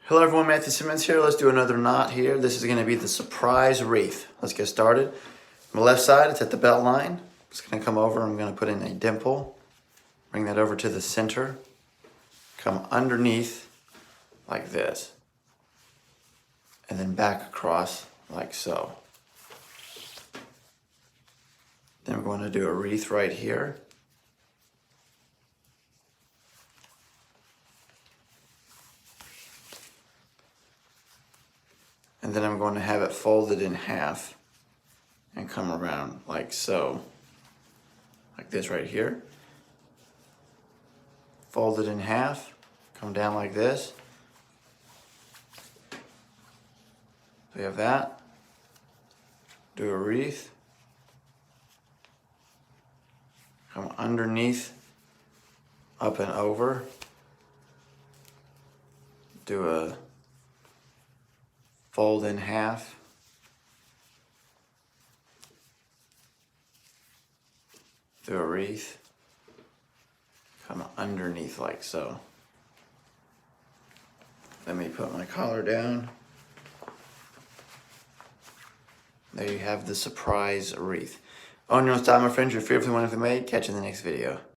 Hello everyone, Matthew Simmons here. Let's do another knot here. This is going to be the surprise wreath. Let's get started. On the left side, it's at the belt line. It's going to come over. I'm going to put in a dimple. Bring that over to the center. Come underneath like this. And then back across like so. Then we're going to do a wreath right here. And then I'm going to have it folded in half and come around like so. Like this right here. Fold it in half, come down like this. We have that. Do a wreath. Come underneath, up and over. Do a fold in half. Do a wreath. Come underneath like so. Let me put my collar down. There you have the surprise wreath. On your own style, my friends, you're fearfully wonderfully made. Catch you in the next video.